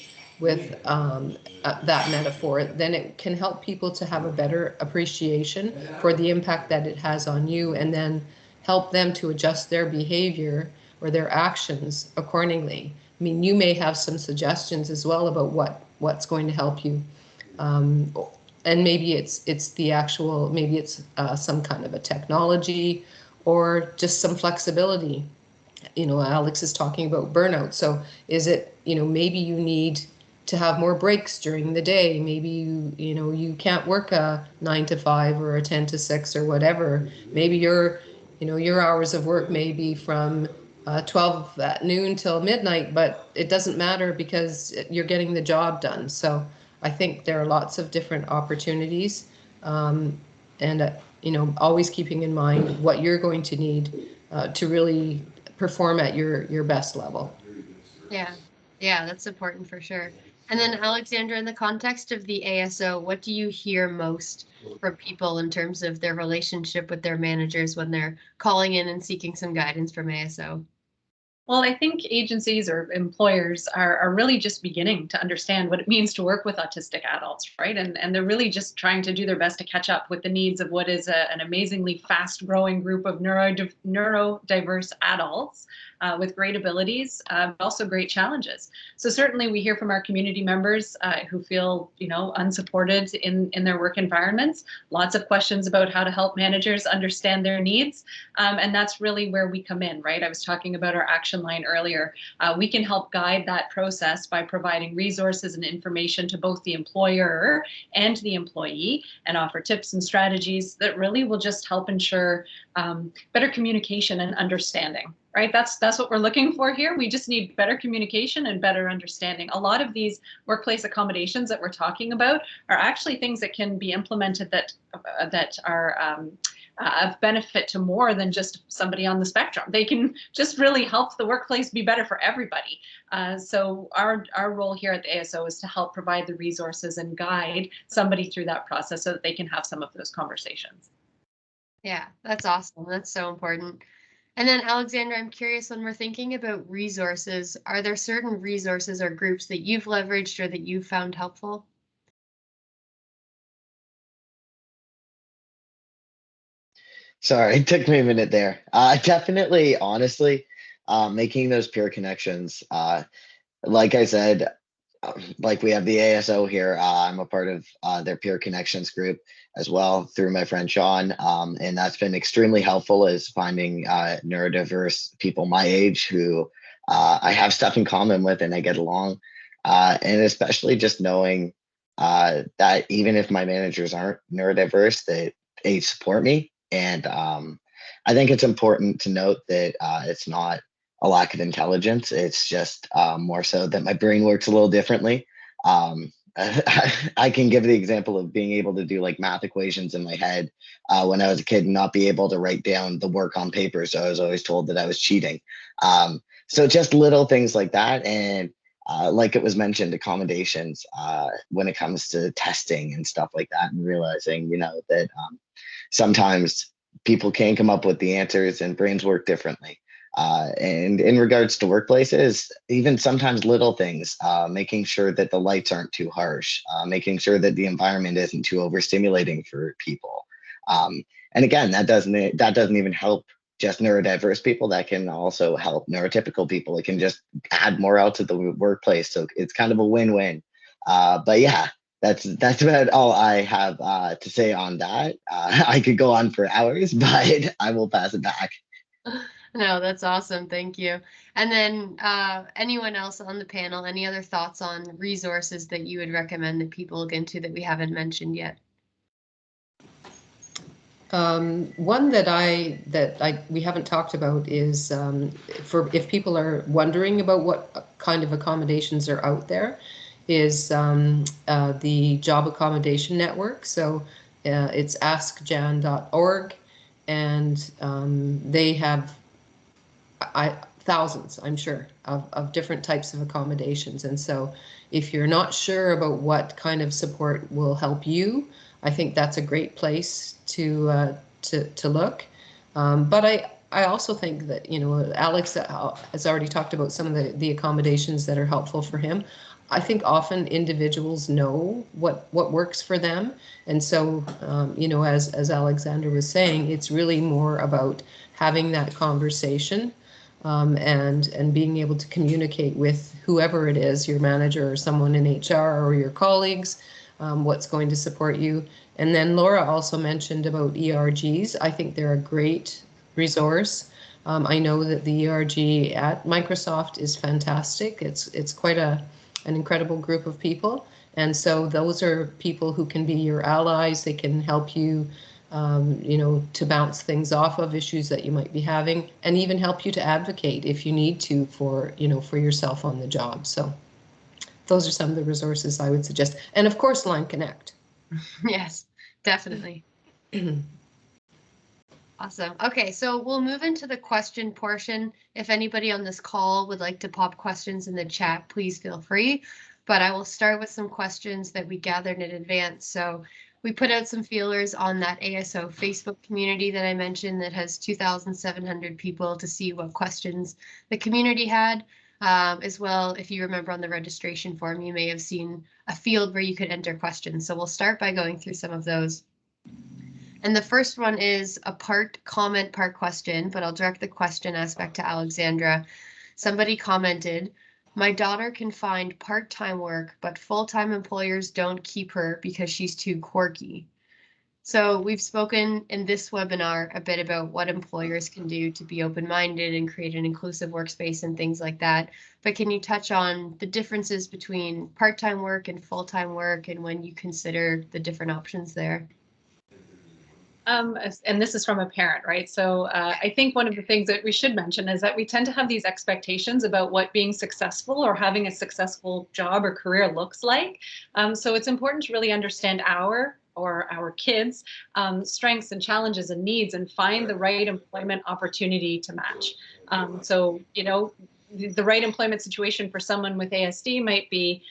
that metaphor, then it can help people to have a better appreciation for the impact that it has on you, and then help them to adjust their behavior or their actions accordingly. I mean, you may have some suggestions as well about what's going to help you. And maybe it's the actual, maybe it's some kind of a technology, or just some flexibility. Alex is talking about burnout. So is it, maybe you need to have more breaks during the day. Maybe you can't work a 9 to 5 or a 10 to 6 or whatever. Maybe your hours of work may be from 12 at noon till midnight, but it doesn't matter because you're getting the job done. So I think there are lots of different opportunities, and always keeping in mind what you're going to need to really perform at your best level. Yeah, that's important for sure. And then Alexandra, in the context of the ASO, what do you hear most from people in terms of their relationship with their managers when they're calling in and seeking some guidance from ASO? Well, I think agencies or employers are really just beginning to understand what it means to work with autistic adults, right? And they're really just trying to do their best to catch up with the needs of what is an amazingly fast-growing group of neurodiverse adults with great abilities, but also great challenges. So certainly we hear from our community members who feel, unsupported in their work environments. Lots of questions about how to help managers understand their needs. And that's really where we come in, right? I was talking about our action line earlier. We can help guide that process by providing resources and information to both the employer and the employee, and offer tips and strategies that really will just help ensure better communication and understanding. Right, that's what we're looking for here. We just need better communication and better understanding. A lot of these workplace accommodations that we're talking about are actually things that can be implemented that are of benefit to more than just somebody on the spectrum. They can just really help the workplace be better for everybody. So our role here at the ASO is to help provide the resources and guide somebody through that process so that they can have some of those conversations. Yeah, that's awesome. That's so important. And then Alexandra, I'm curious, when we're thinking about resources, are there certain resources or groups that you've leveraged or that you've found helpful? Sorry, it took me a minute there. Definitely, honestly, making those peer connections. Like I said, like we have the ASO here. I'm a part of their peer connections group as well through my friend Sean. And that's been extremely helpful, is finding neurodiverse people my age who I have stuff in common with and I get along. And especially just knowing that even if my managers aren't neurodiverse, that they support me. And I think it's important to note that it's not a lack of intelligence. It's just more so that my brain works a little differently. I can give the example of being able to do like math equations in my head when I was a kid and not be able to write down the work on paper. So I was always told that I was cheating. So just little things like that. And like it was mentioned, accommodations when it comes to testing and stuff like that, and realizing, that sometimes people can't come up with the answers and brains work differently. And in regards to workplaces, even sometimes little things, making sure that the lights aren't too harsh, making sure that the environment isn't too overstimulating for people. And again, that doesn't even help just neurodiverse people, that can also help neurotypical people. It can just add morale to the workplace. So it's kind of a win-win. But yeah, that's about all I have to say on that. I could go on for hours, but I will pass it back. No, that's awesome. Thank you. And then anyone else on the panel, any other thoughts on resources that you would recommend that people look into that we haven't mentioned yet? One that we haven't talked about is for if people are wondering about what kind of accommodations are out there, is the Job Accommodation Network. So it's askjan.org, and they have thousands, I'm sure, of different types of accommodations. And so if you're not sure about what kind of support will help you, I think that's a great place to look. But I also think that, you know, Alex has already talked about some of the accommodations that are helpful for him. I think often individuals know what works for them. And so, you know, as Alexander was saying, it's really more about having that conversation and being able to communicate with whoever it is, your manager or someone in HR or your colleagues, what's going to support you. And then Laura also mentioned about ERGs. I think they're a great resource. I know that the ERG at Microsoft is fantastic. It's quite an incredible group of people. And so those are people who can be your allies. They can help you, you know, to bounce things off of issues that you might be having, and even help you to advocate if you need to for, you know, for yourself on the job. So those are some of the resources I would suggest. And of course, Line Connect. Yes, definitely. Awesome. Okay, so we'll move into the question portion. If anybody on this call would like to pop questions in the chat, please feel free. But I will start with some questions that we gathered in advance. So we put out some feelers on that ASO Facebook community that I mentioned that has 2,700 people to see what questions the community had. As well, if you remember on the registration form, you may have seen a field where you could enter questions. So we'll start by going through some of those. And the first one is a part comment, part question, but I'll direct the question aspect to Alexandra. Somebody commented, my daughter can find part-time work, but full-time employers don't keep her because she's too quirky. So we've spoken in this webinar a bit about what employers can do to be open-minded and create an inclusive workspace and things like that. But can you touch on the differences between part-time work and full-time work and when you consider the different options there? And this is from a parent, right? So I think one of the things that we should mention is that we tend to have these expectations about what being successful or having a successful job or career looks like. So it's important to really understand our kids' strengths and challenges and needs and find the right employment opportunity to match. So, you know, the right employment situation for someone with ASD might be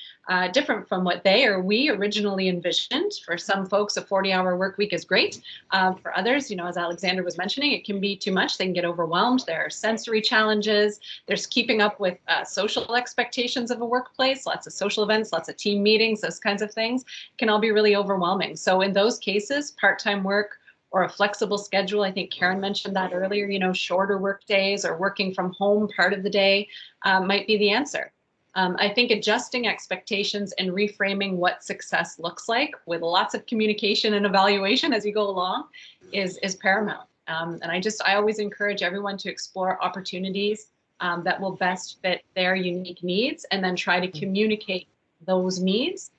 different from what they or we originally envisioned. For some folks, a 40-hour work week is great. For others, you know, as Alexander was mentioning, it can be too much. They can get overwhelmed. There are sensory challenges. There's keeping up with social expectations of a workplace, lots of social events, lots of team meetings, those kinds of things can all be really overwhelming. So in those cases, part-time work or a flexible schedule. I think Karen mentioned that earlier, you know, shorter work days or working from home part of the day might be the answer. I think adjusting expectations and reframing what success looks like with lots of communication and evaluation as you go along is paramount. And I always encourage everyone to explore opportunities that will best fit their unique needs and then try to communicate those needs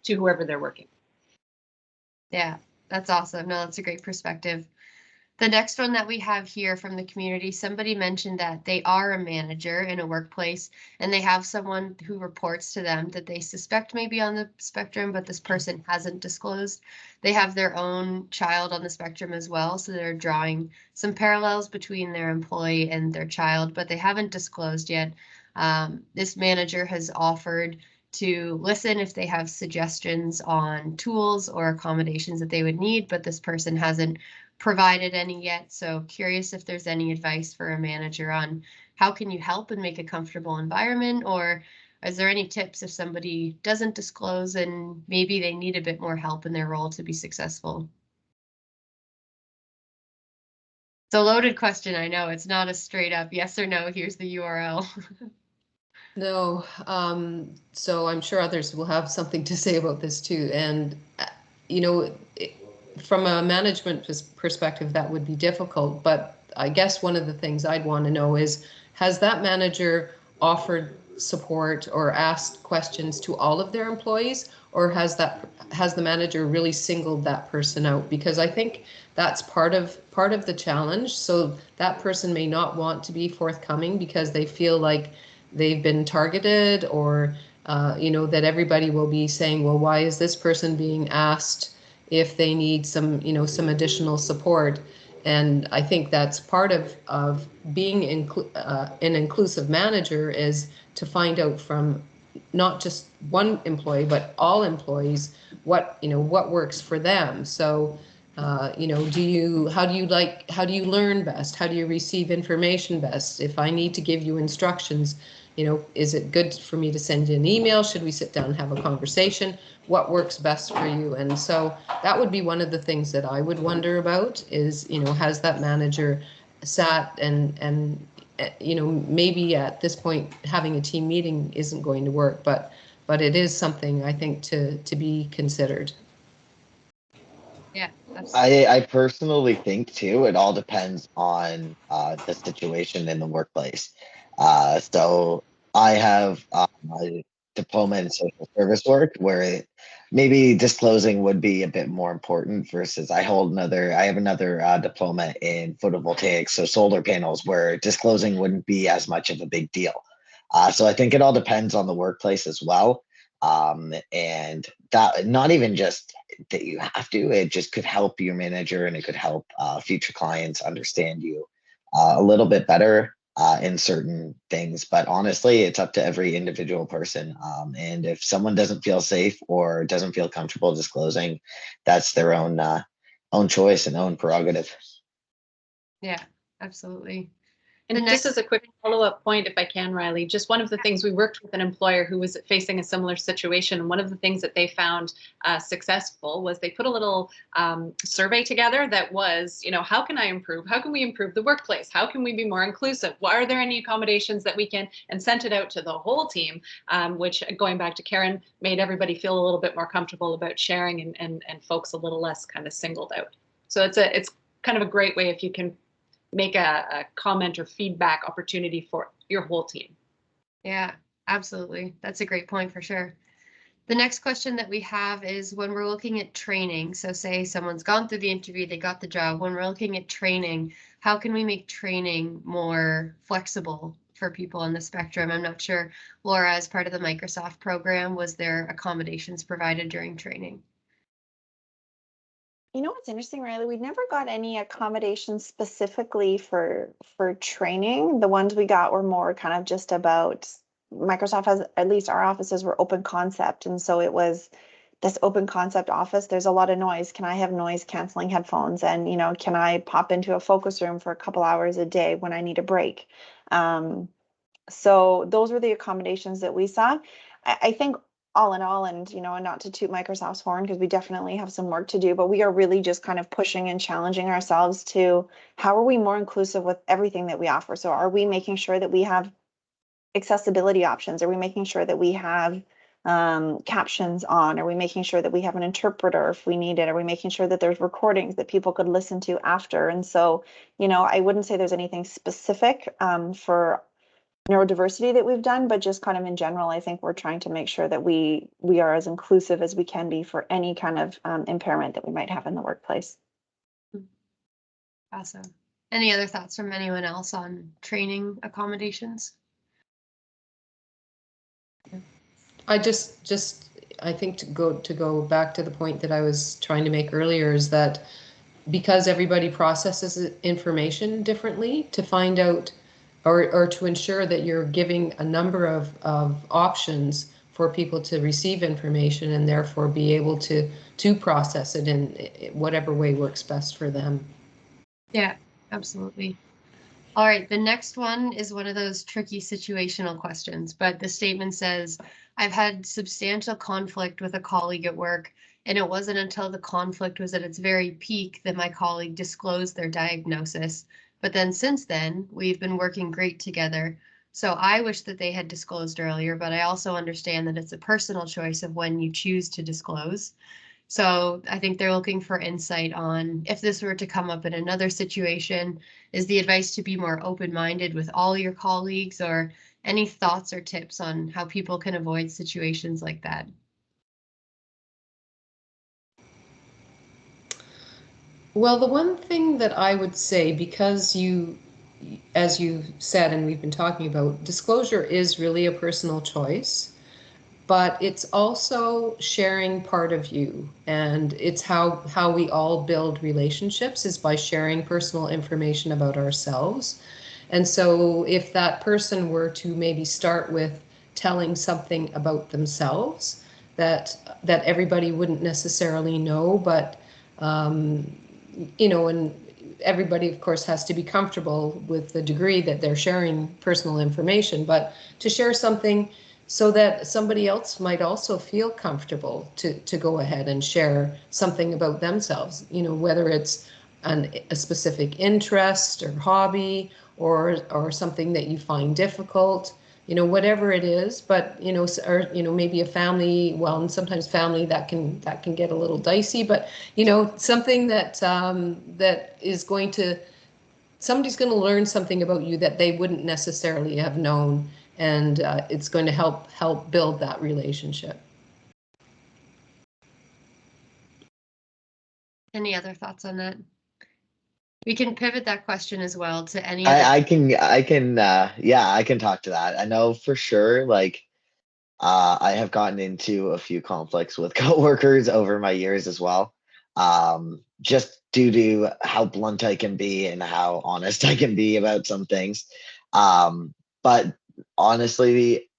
to whoever they're working. Yeah, that's awesome. No, that's a great perspective. The next one that we have here from the community, somebody mentioned that they are a manager in a workplace and they have someone who reports to them that they suspect may be on the spectrum, but this person hasn't disclosed. They have their own child on the spectrum as well, so they're drawing some parallels between their employee and their child, but they haven't disclosed yet. This manager has offered to listen if they have suggestions on tools or accommodations that they would need, but this person hasn't provided any yet. So curious if there's any advice for a manager on how can you help and make a comfortable environment, or is there any tips if somebody doesn't disclose and maybe they need a bit more help in their role to be successful? It's a loaded question. I know it's not a straight up yes or no. Here's the URL. No, so I'm sure others will have something to say about this too. And, you know, from a management perspective, that would be difficult. But I guess one of the things I'd want to know is, has that manager offered support or asked questions to all of their employees, or has the manager really singled that person out? Because I think that's part of the challenge. So that person may not want to be forthcoming because they feel like they've been targeted, or you know, that everybody will be saying, well, why is this person being asked if they need some, you know, some additional support? And I think that's part of being an inclusive manager, is to find out from not just one employee but all employees what, you know, what works for them. So you know, how do you learn best? How do you receive information best? If I need to give you instructions, you know, is it good for me to send you an email? Should we sit down and have a conversation? What works best for you? And so that would be one of the things that I would wonder about is, you know, has that manager sat and you know, maybe at this point having a team meeting isn't going to work, but it is something I think to be considered. Yeah, absolutely. I personally think too, it all depends on the situation in the workplace. So I have a diploma in social service work where maybe disclosing would be a bit more important versus I have another diploma in photovoltaics, so solar panels, where disclosing wouldn't be as much of a big deal. So I think it all depends on the workplace as well. And that not even just that you have to, it just could help your manager and it could help future clients understand you a little bit better in certain things. But honestly, it's up to every individual person. And if someone doesn't feel safe or doesn't feel comfortable disclosing, that's their own choice and own prerogative. Yeah, absolutely. And just as a quick follow-up point, if I can, Riley, just one of the things, we worked with an employer who was facing a similar situation. And one of the things that they found successful was they put a little survey together that was, you know, how can I improve? How can we improve the workplace? How can we be more inclusive? Are there any accommodations that we can, and sent it out to the whole team, which, going back to Karen, made everybody feel a little bit more comfortable about sharing and folks a little less kind of singled out. So it's kind of a great way if you can make a comment or feedback opportunity for your whole team. Yeah, absolutely. That's a great point for sure. The next question that we have is when we're looking at training. So say someone's gone through the interview, they got the job. When we're looking at training, how can we make training more flexible for people on the spectrum? I'm not sure, Laura, as part of the Microsoft program, was there accommodations provided during training? You know what's interesting, Riley? We never got any accommodations specifically for training. The ones we got were more kind of just about Microsoft has, at least our offices were open concept. And so it was this open concept office. There's a lot of noise. Can I have noise canceling headphones? And, you know, can I pop into a focus room for a couple hours a day when I need a break? So those were the accommodations that we saw. I think all in all, and you know, not to toot Microsoft's horn because we definitely have some work to do, but we are really just kind of pushing and challenging ourselves to how are we more inclusive with everything that we offer? So are we making sure that we have accessibility options? Are we making sure that we have captions on? Are we making sure that we have an interpreter if we need it? Are we making sure that there's recordings that people could listen to after? And so, you know, I wouldn't say there's anything specific for neurodiversity that we've done, but just kind of in general, I think we're trying to make sure that we are as inclusive as we can be for any kind of impairment that we might have in the workplace. Awesome. Any other thoughts from anyone else on training accommodations? I I think to go back to the point that I was trying to make earlier is that because everybody processes information differently, to find out or to ensure that you're giving a number of options for people to receive information and therefore be able to process it in whatever way works best for them. Yeah, absolutely. All right, the next one is one of those tricky situational questions, but the statement says, I've had substantial conflict with a colleague at work, and it wasn't until the conflict was at its very peak that my colleague disclosed their diagnosis. But then since then, we've been working great together. So I wish that they had disclosed earlier, but I also understand that it's a personal choice of when you choose to disclose. So I think they're looking for insight on if this were to come up in another situation, is the advice to be more open-minded with all your colleagues, or any thoughts or tips on how people can avoid situations like that? Well, the one thing that I would say, because as you said, and we've been talking about, disclosure is really a personal choice, but it's also sharing part of you. And it's how we all build relationships, is by sharing personal information about ourselves. And so if that person were to maybe start with telling something about themselves that everybody wouldn't necessarily know, but and everybody, of course, has to be comfortable with the degree that they're sharing personal information, but to share something so that somebody else might also feel comfortable to go ahead and share something about themselves, whether it's a specific interest or hobby, or something that you find difficult, whatever it is. But or maybe a family, well, and sometimes family, that can get a little dicey, but something that that is going to, somebody's going to learn something about you that they wouldn't necessarily have known, and it's going to help build that relationship. Any other thoughts on that? We can pivot that question as well to any other. I can yeah, I can talk to that. I know for sure, like I have gotten into a few conflicts with coworkers over my years as well. Just due to how blunt I can be and how honest I can be about some things. But honestly,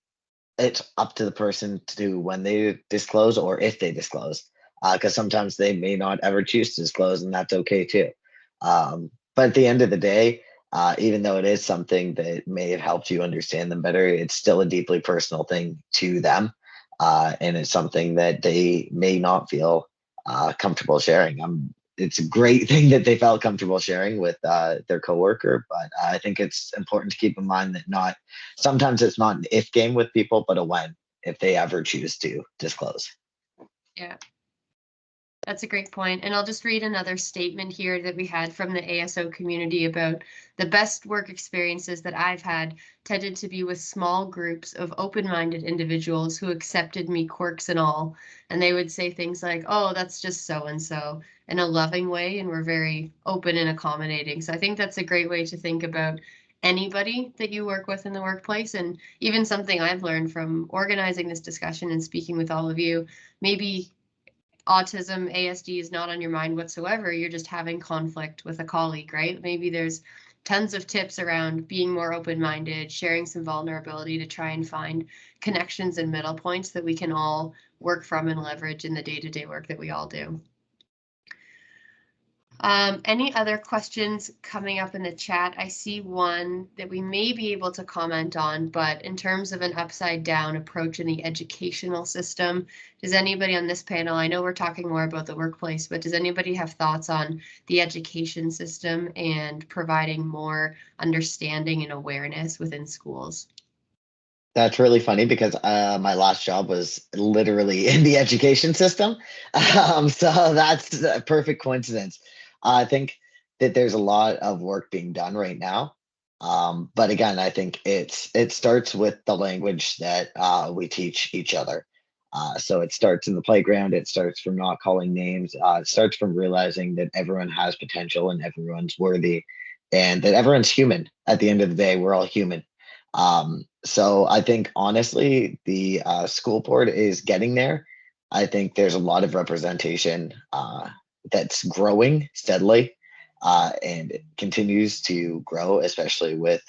it's up to the person to do when they disclose or if they disclose, because sometimes they may not ever choose to disclose, and that's okay too. But at the end of the day, even though it is something that may have helped you understand them better, it's still a deeply personal thing to them, and it's something that they may not feel comfortable sharing. It's a great thing that they felt comfortable sharing with their coworker, but I think it's important to keep in mind that not sometimes it's not an if game with people, but a when, if they ever choose to disclose. Yeah. That's a great point. And I'll just read another statement here that we had from the ASO community about the best work experiences that I've had tended to be with small groups of open-minded individuals who accepted me, quirks and all. And they would say things like, oh, that's just so-and-so, in a loving way, and we're very open and accommodating. So I think that's a great way to think about anybody that you work with in the workplace. And even something I've learned from organizing this discussion and speaking with all of you, maybe autism, ASD is not on your mind whatsoever. You're just having conflict with a colleague, right? Maybe there's tons of tips around being more open-minded, sharing some vulnerability to try and find connections and middle points that we can all work from and leverage in the day-to-day work that we all do. Any other questions coming up in the chat? I see one that we may be able to comment on, but in terms of an upside down approach in the educational system, does anybody on this panel, I know we're talking more about the workplace, but does anybody have thoughts on the education system and providing more understanding and awareness within schools? That's really funny because my last job was literally in the education system. So that's a perfect coincidence. I think that there's a lot of work being done right now. But again, I think it starts with the language that we teach each other. So it starts in the playground. It starts from not calling names. It starts from realizing that everyone has potential and everyone's worthy, and that everyone's human. At the end of the day, we're all human. So I think honestly, the school board is getting there. I think there's a lot of representation that's growing steadily, and it continues to grow, especially with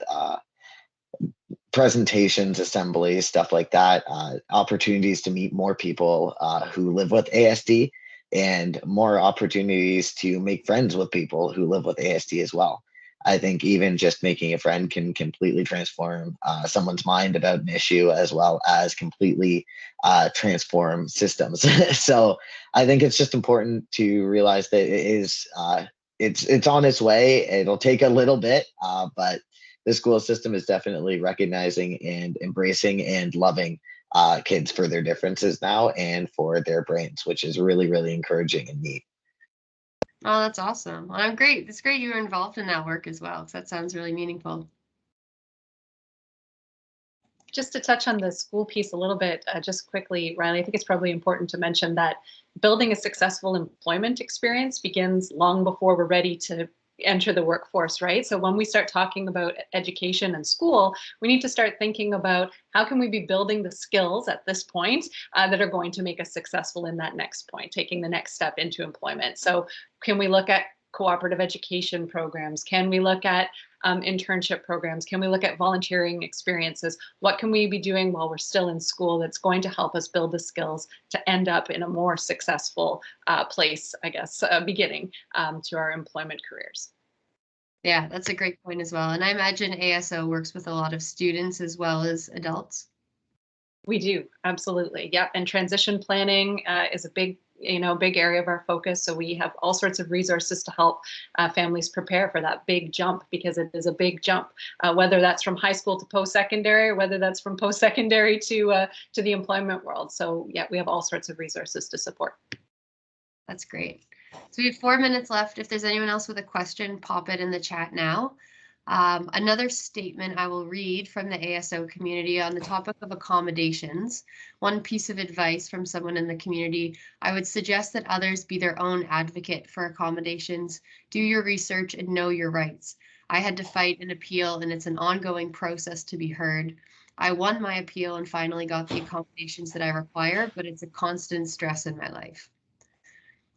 presentations, assemblies, stuff like that, opportunities to meet more people who live with ASD, and more opportunities to make friends with people who live with ASD as well. I think even just making a friend can completely transform someone's mind about an issue, as well as completely transform systems. So I think it's just important to realize that it is it's on its way. It'll take a little bit, but the school system is definitely recognizing and embracing and loving kids for their differences now and for their brains, which is really, really encouraging and neat. Oh, that's awesome. Well, I'm great. It's great you were involved in that work as well, because that sounds really meaningful. Just to touch on the school piece a little bit, just quickly, Riley, I think it's probably important to mention that building a successful employment experience begins long before we're ready to enter the workforce, right? So when we start talking about education and school, we need to start thinking about how can we be building the skills at this point that are going to make us successful in that next point, taking the next step into employment. So can we look at cooperative education programs? Can we look at internship programs? Can we look at volunteering experiences? What can we be doing while we're still in school that's going to help us build the skills to end up in a more successful place, I guess, beginning to our employment careers? Yeah, that's a great point as well. And I imagine ASO works with a lot of students as well as adults. We do, absolutely. Yep. And transition planning is a big area of our focus. So we have all sorts of resources to help families prepare for that big jump, because it is a big jump, whether that's from high school to post-secondary, or whether that's from post-secondary to the employment world. So yeah, we have all sorts of resources to support. That's great. So we have 4 minutes left. If there's anyone else with a question, pop it in the chat now. Another statement I will read from the ASO community on the topic of accommodations. One piece of advice from someone in the community: I would suggest that others be their own advocate for accommodations. Do your research and know your rights. I had to fight an appeal, and it's an ongoing process to be heard. I won my appeal and finally got the accommodations that I require, but it's a constant stress in my life.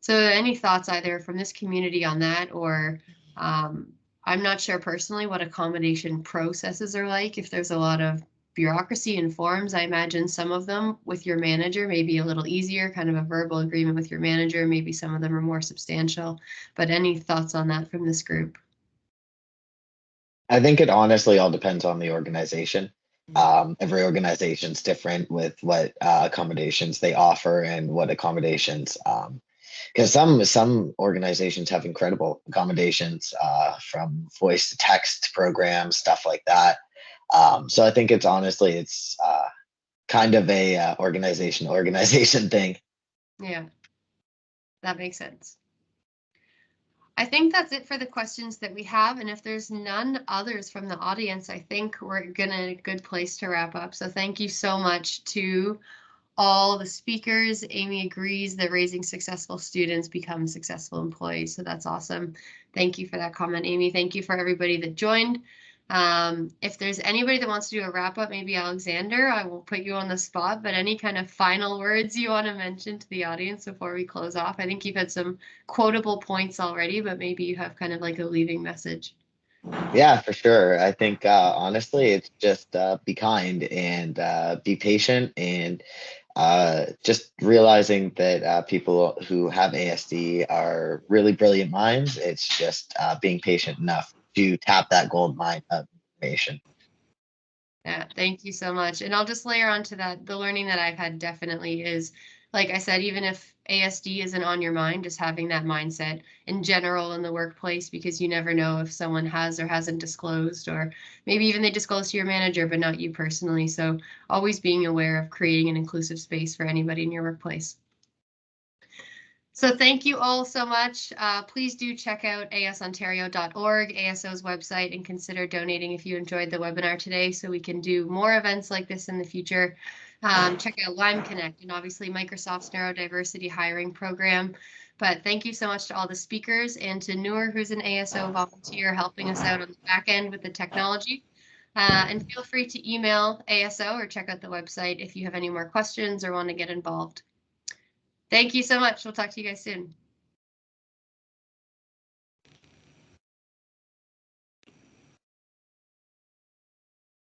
So any thoughts either from this community on that, or I'm not sure personally what accommodation processes are like. If there's a lot of bureaucracy and forms, I imagine some of them with your manager may be a little easier, kind of a verbal agreement with your manager. Maybe some of them are more substantial, but any thoughts on that from this group? I think it honestly all depends on the organization. Every organization's different with what accommodations they offer and what accommodations, because some organizations have incredible accommodations, from voice to text programs, stuff like that. So I think it's kind of a organization thing. Yeah, that makes sense. I think that's it for the questions that we have. And if there's none others from the audience, I think we're in a good place to wrap up. So thank you so much to all the speakers. Amy agrees that raising successful students becomes successful employees. So that's awesome. Thank you for that comment, Amy. Thank you for everybody that joined. If there's anybody that wants to do a wrap up, maybe Alexander, I will put you on the spot, but any kind of final words you want to mention to the audience before we close off? I think you've had some quotable points already, but maybe you have kind of like a leaving message. Yeah, for sure. I think honestly, it's just be kind and be patient, and just realizing that people who have ASD are really brilliant minds. It's just being patient enough to tap that gold mine of information. Yeah, thank you so much. And I'll just layer onto that, the learning that I've had definitely is, like I said, even if ASD isn't on your mind, just having that mindset in general in the workplace, because you never know if someone has or hasn't disclosed, or maybe even they disclose to your manager, but not you personally. So always being aware of creating an inclusive space for anybody in your workplace. So thank you all so much. Please do check out asontario.org, ASO's website, and consider donating if you enjoyed the webinar today, so we can do more events like this in the future. Check out Lyme Connect and obviously Microsoft's neurodiversity hiring program. But thank you so much to all the speakers, and to Noor, who's an ASO volunteer helping us out on the back end with the technology. And feel free to email ASO or check out the website if you have any more questions or want to get involved. Thank you so much. We'll talk to you guys soon.